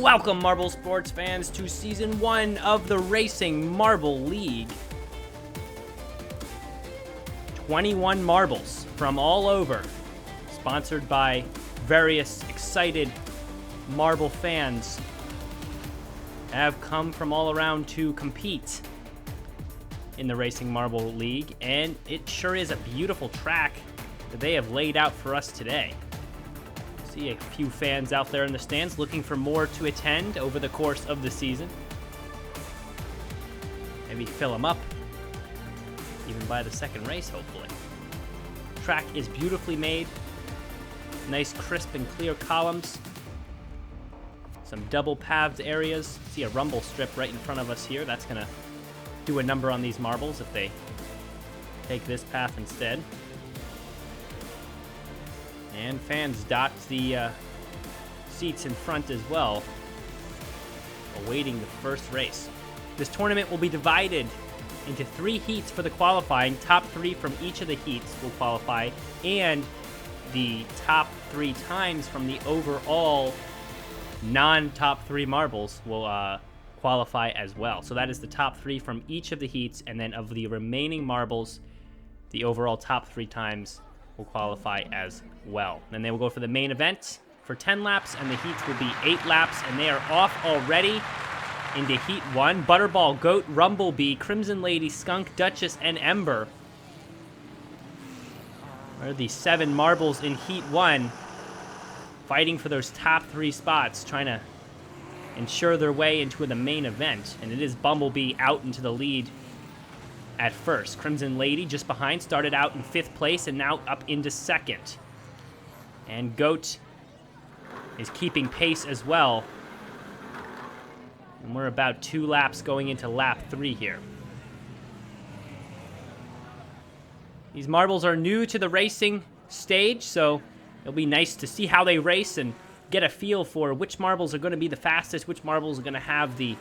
Welcome, Marble Sports fans, to Season 1 of the Racing Marble League. 21 marbles from all over, sponsored by various excited marble fans, have come from all around to compete in the Racing Marble League, and it sure is a beautiful track that they have laid out for us today. See a few fans out there in the stands looking for more to attend over the course of the season. Maybe fill them up, even by the second race, hopefully. Track is beautifully made. Nice crisp and clear columns. Some double pathed areas. See a rumble strip right in front of us here. That's gonna do a number on these marbles if they take this path instead. And fans dot the seats in front as well, awaiting the first race. This tournament will be divided into 3 heats for the qualifying. Top 3 from each of the heats will qualify, and the top 3 times from the overall non-top 3 marbles will qualify as well. So that is the top 3 from each of the heats, and then of the remaining marbles, the overall top 3 times will qualify as well. Then they will go for the main event for 10 laps, and the heats will be 8 laps, and they are off already into Heat 1. Butterball, Goat, Rumblebee, Crimson Lady, Skunk, Duchess, and Ember are the 7 marbles in Heat 1, fighting for those top 3 spots, trying to ensure their way into the main event. And it is Bumblebee out into the lead at first. Crimson Lady just behind, started out in 5th place and now up into 2nd. And Goat is keeping pace as well. And we're about 2 laps going into lap 3 here. These marbles are new to the racing stage, so it'll be nice to see how they race and get a feel for which marbles are going to be the fastest, which marbles are going to have the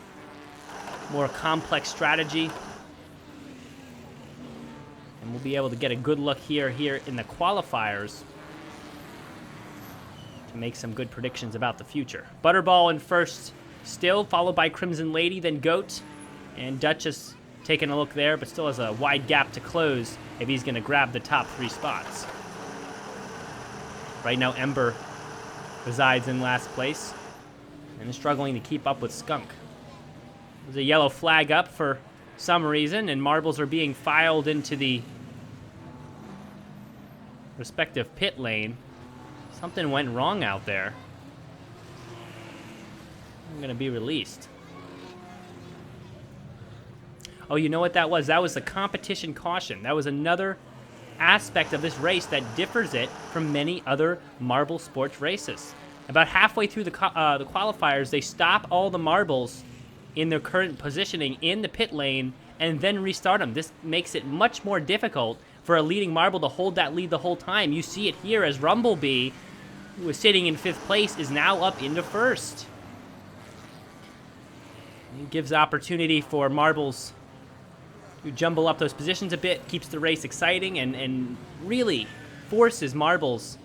more complex strategy. And we'll be able to get a good look here in the qualifiers to make some good predictions about the future. Butterball in first still, followed by Crimson Lady, then Goat, and Duchess taking a look there, but still has a wide gap to close if he's going to grab the top 3 spots. Right now, Ember resides in last place and is struggling to keep up with Skunk. There's a yellow flag up for some reason, and marbles are being filed into the respective pit lane. Something went wrong out there. I'm going to be released. Oh, you know what that was? That was the competition caution. That was another aspect of this race that differs it from many other marble sports races. About halfway through the qualifiers, they stop all the marbles in their current positioning in the pit lane and then restart them. This makes it much more difficult for a leading marble to hold that lead the whole time. You see it here as Rumblebee, who was sitting in 5th place, is now up into 1st. It gives opportunity for marbles to jumble up those positions a bit, keeps the race exciting, and really forces marbles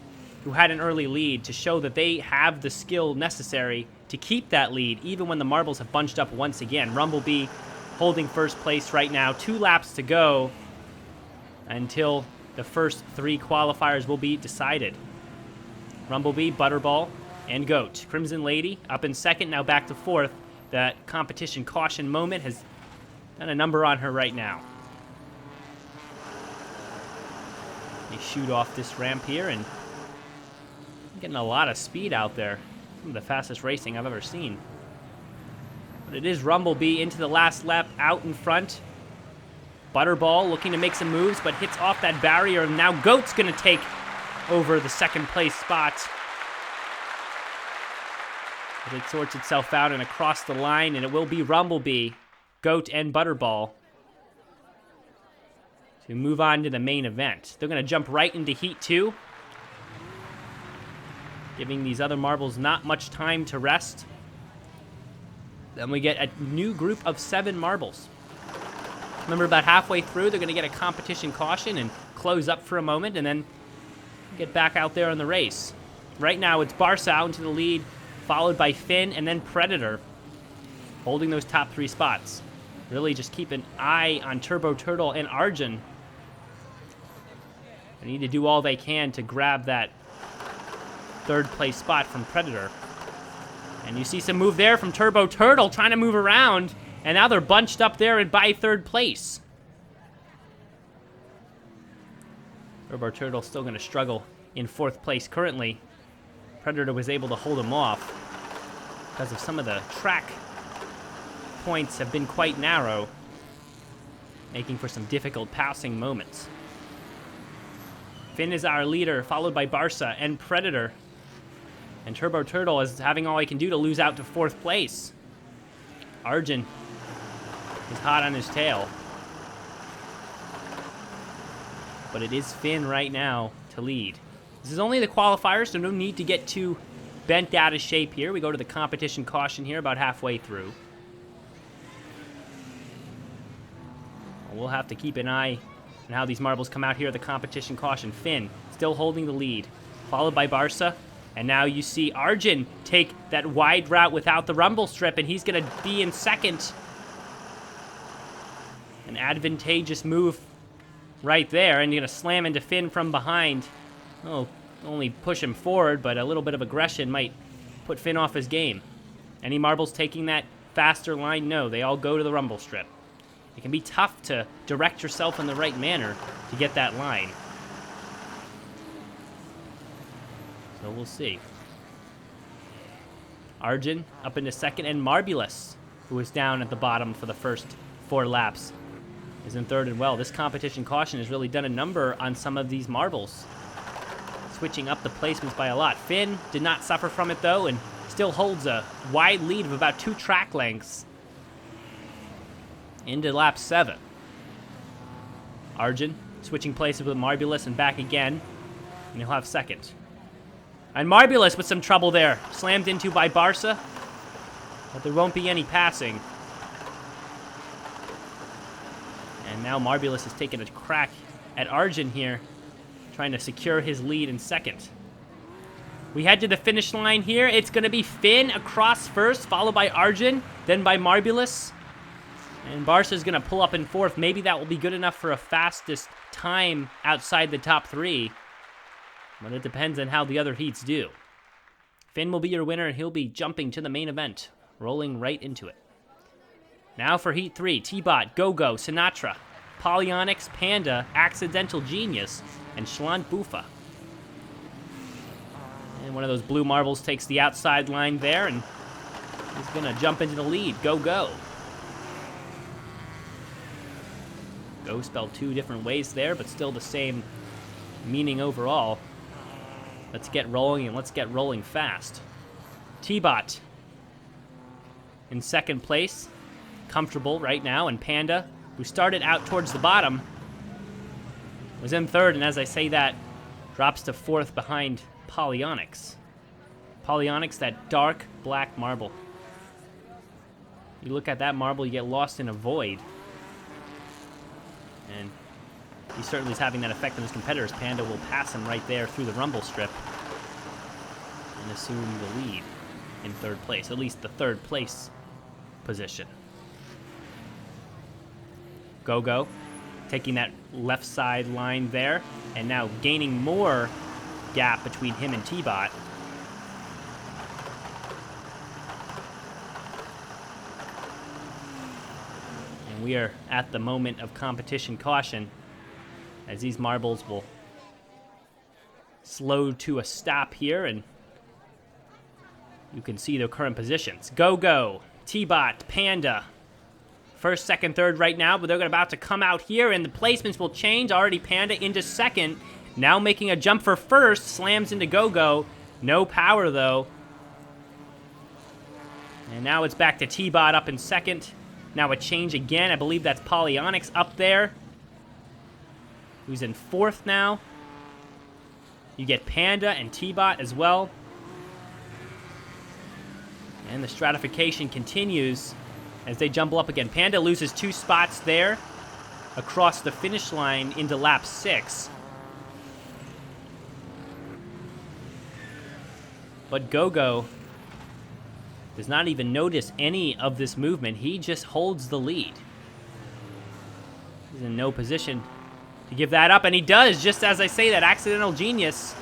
who had an early lead to show that they have the skill necessary to keep that lead, even when the marbles have bunched up once again. Rumblebee holding first place right now. 2 laps to go until the first 3 qualifiers will be decided. Rumblebee, Butterball, and Goat. Crimson Lady up in 2nd, now back to 4th. That competition caution moment has done a number on her right now. They shoot off this ramp here, and getting a lot of speed out there. Some of the fastest racing I've ever seen. But it is Rumblebee into the last lap out in front. Butterball looking to make some moves, but hits off that barrier, and now Goat's going to take over the 2nd place spot. As it sorts itself out and across the line, and it will be Rumblebee, Goat, and Butterball to move on to the main event. They're going to jump right into Heat 2, giving these other marbles not much time to rest. Then we get a new group of 7 marbles. Remember, about halfway through, they're going to get a competition caution and close up for a moment, and then get back out there in the race. Right now, it's Barsow into the lead followed by Finn, and then Predator, holding those top 3 spots. Really just keep an eye on Turbo Turtle and Arjun. They need to do all they can to grab that 3rd place spot from Predator. And you see some move there from Turbo Turtle trying to move around, and now they're bunched up there and by 3rd place. Turbo Turtle still going to struggle in 4th place currently. Predator was able to hold him off because of some of the track points have been quite narrow, making for some difficult passing moments. Finn is our leader, followed by Barca and Predator. And Turbo Turtle is having all he can do to lose out to 4th place. Arjun is hot on his tail. But it is Finn right now to lead. This is only the qualifiers, so no need to get too bent out of shape here. We go to the competition caution here about halfway through. We'll have to keep an eye on how these marbles come out here at the competition caution. Finn still holding the lead, followed by Barca. And now you see Arjun take that wide route without the rumble strip, and he's going to be in 2nd. An advantageous move right there, and you're going to slam into Finn from behind. Oh, only push him forward, but a little bit of aggression might put Finn off his game. Any marbles taking that faster line? No, they all go to the rumble strip. It can be tough to direct yourself in the right manner to get that line. So we'll see. Arjun up into 2nd, and Marbulus, who was down at the bottom for the first 4 laps, is in 3rd. And well, this competition caution has really done a number on some of these marbles, switching up the placements by a lot. Finn did not suffer from it though, and still holds a wide lead of about 2 track lengths into lap 7. Arjun switching places with Marbulus and back again, and he'll have 2nd. And Marbulus with some trouble there, slammed into by Barca, but there won't be any passing. And now Marbulus has taken a crack at Arjun here, trying to secure his lead in 2nd. We head to the finish line here. It's going to be Finn across first, followed by Arjun, then by Marbulus. And Barca's going to pull up in 4th. Maybe that will be good enough for a fastest time outside the top 3. But it depends on how the other heats do. Finn will be your winner, and he'll be jumping to the main event, rolling right into it. Now for Heat 3, T-Bot, Go-Go, Sinatra, Polyonics, Panda, Accidental Genius, and Schlant Bufa. And one of those blue marbles takes the outside line there, and he's going to jump into the lead. Go-Go. Go spelled 2 different ways there, but still the same meaning overall. Let's get rolling, and let's get rolling fast. T-Bot in 2nd place, comfortable right now, and Panda, who started out towards the bottom, was in 3rd, and as I say that, drops to 4th behind Polyonics. Polyonics, that dark black marble. You look at that marble, you get lost in a void. And he certainly is having that effect on his competitors. Panda will pass him right there through the rumble strip and assume the lead in 3rd place, at least the 3rd place position. Go-Go taking that left side line there, and now gaining more gap between him and T-Bot. And we are at the moment of competition caution, as these marbles will slow to a stop here, and you can see the current positions. Go-Go, T-Bot, Panda, 1st, 2nd, 3rd right now, but they're about to come out here, and the placements will change. Already Panda into 2nd, now making a jump for 1st, slams into Go-Go. No power, though. And now it's back to T-Bot up in 2nd. Now a change again. I believe that's Polyonics up there, who's in 4th now. You get Panda and T-Bot as well. And the stratification continues as they jumble up again. Panda loses 2 spots there across the finish line into lap 6. But Go-Go Does not even notice any of this movement. He just holds the lead. He's in no position to give that up, and he does, just as I say that. Accidental Genius,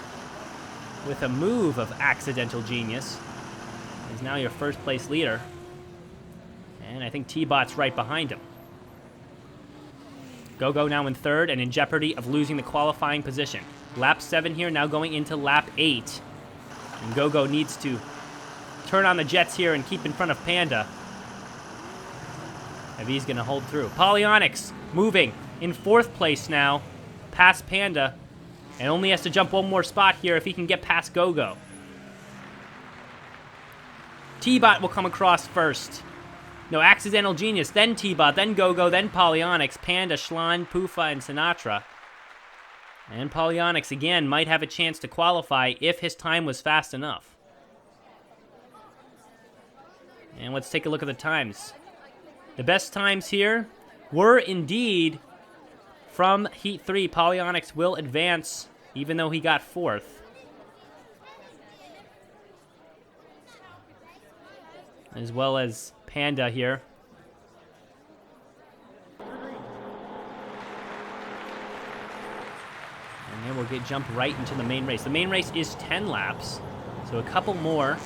with a move of Accidental Genius, is now your first place leader. And I think T-Bot's right behind him. Gogo now in third and in jeopardy of losing the qualifying position. Lap 7 here, now going into lap 8. And Gogo needs to turn on the jets here and keep in front of Panda, if he's going to hold through. Polyonics moving in fourth place now, past Panda, and only has to jump one more spot here if he can get past Gogo. T-Bot will come across first. No, Accidental Genius, then T-Bot, then Gogo, then Polyonics, Panda, Schlan, Poofa, and Sinatra. And Polyonics, again, might have a chance to qualify if his time was fast enough. And let's take a look at the times. The best times here were indeed from Heat 3. Polyonics will advance, even though he got fourth. As well as Panda here. And then we'll jump right into the main race. The main race is 10 laps, so a couple more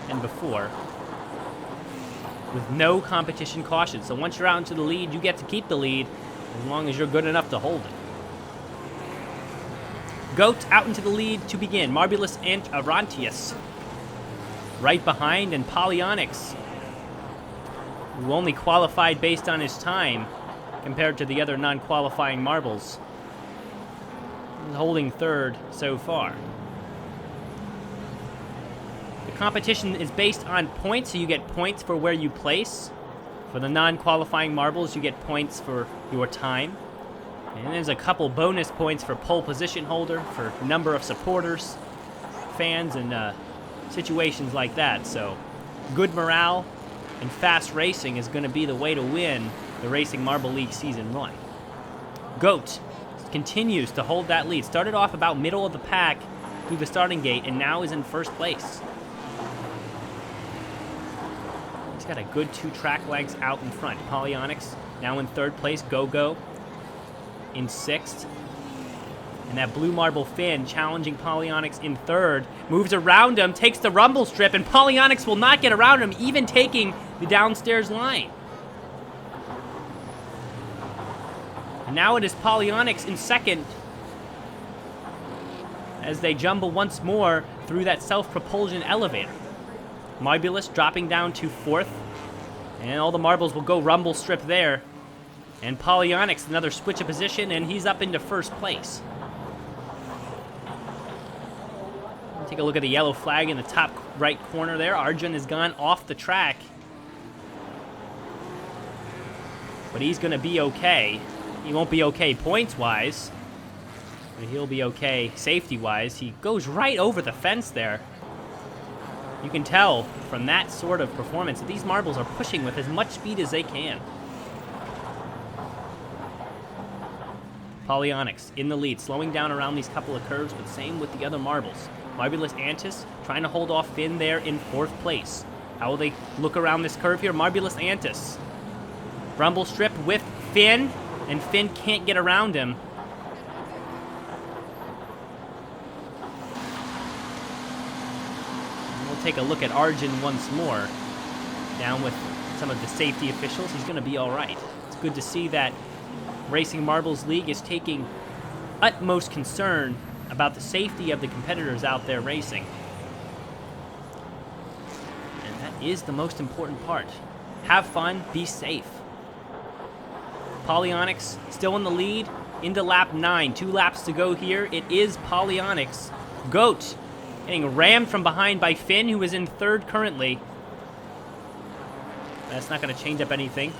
than before, with no competition caution. So once you're out into the lead, you get to keep the lead as long as you're good enough to hold it. Goat out into the lead to begin. Marbulus and Arantius right behind, and Polyonics, who only qualified based on his time compared to the other non-qualifying marbles, holding third so far. The competition is based on points, so you get points for where you place. For the non-qualifying marbles, you get points for your time. And there's a couple bonus points for pole position holder, for number of supporters, fans, and situations like that. So good morale and fast racing is going to be the way to win the Racing Marble League Season 1. Goat continues to hold that lead. Started off about middle of the pack through the starting gate, and now is in first place. He's got a good 2 track lengths out in front. Polyonics now in third place. Gogo in sixth. And that blue marble Finn challenging Polyonics in third. Moves around him, takes the rumble strip, and Polyonics will not get around him, even taking the downstairs line. And now it is Polyonics in second as they jumble once more through that self-propulsion elevator. Marbulus dropping down to fourth, and all the marbles will go rumble strip there. And Polyonics, another switch of position, and he's up into first place. Take a look at the yellow flag in the top right corner there. Arjun has gone off the track, but he's going to be okay. He won't be okay points-wise, but he'll be okay safety-wise. He goes right over the fence there. You can tell from that sort of performance that these marbles are pushing with as much speed as they can. Polyonics in the lead, slowing down around these couple of curves, but same with the other marbles. Marbulus Antis trying to hold off Finn there in fourth place. How will they look around this curve here? Marbulus Antis. Rumble strip with Finn, and Finn can't get around him. And we'll take a look at Arjun once more. Down with some of the safety officials. He's going to be all right. It's good to see that Racing Marbles League is taking utmost concern about the safety of the competitors out there racing. And that is the most important part. Have fun, be safe. Polyonics still in the lead into lap 9. 2 laps to go here. It is Polyonics. Goat getting rammed from behind by Finn, who is in third currently. That's not going to change up anything.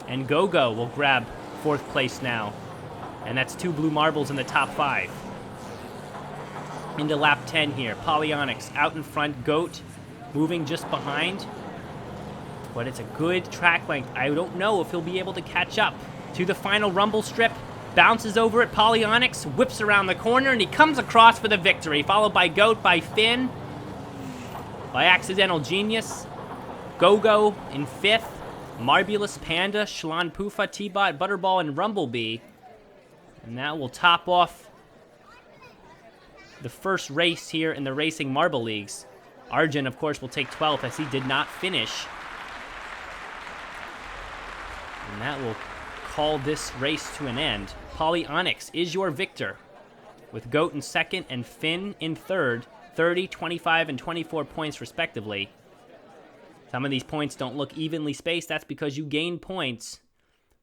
And Gogo will grab fourth place now. And that's 2 blue marbles in the top 5. Into lap 10 here. Polyonics out in front. Goat moving just behind. But it's a good track length. I don't know if he'll be able to catch up to the final rumble strip. Bounces over at Polyonics, whips around the corner, and he comes across for the victory. Followed by Goat, by Finn, By Accidental Genius, Go-Go in 5th, Marbulous Panda, Shalon Pufa, T-Bot, Butterball, and Rumblebee. And that will top off the first race here in the Racing Marble Leagues. Arjun, of course, will take 12th as he did not finish. And that will call this race to an end. Polyonyx is your victor, with Goat in 2nd and Finn in 3rd, 30, 25, and 24 points respectively. Some of these points don't look evenly spaced. That's because you gain points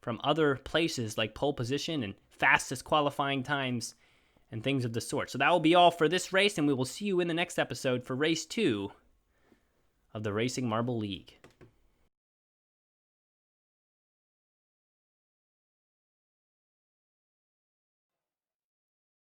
from other places like pole position and fastest qualifying times and things of the sort. So that will be all for this race, and we will see you in the next episode for Race 2 of the Racing Marble League.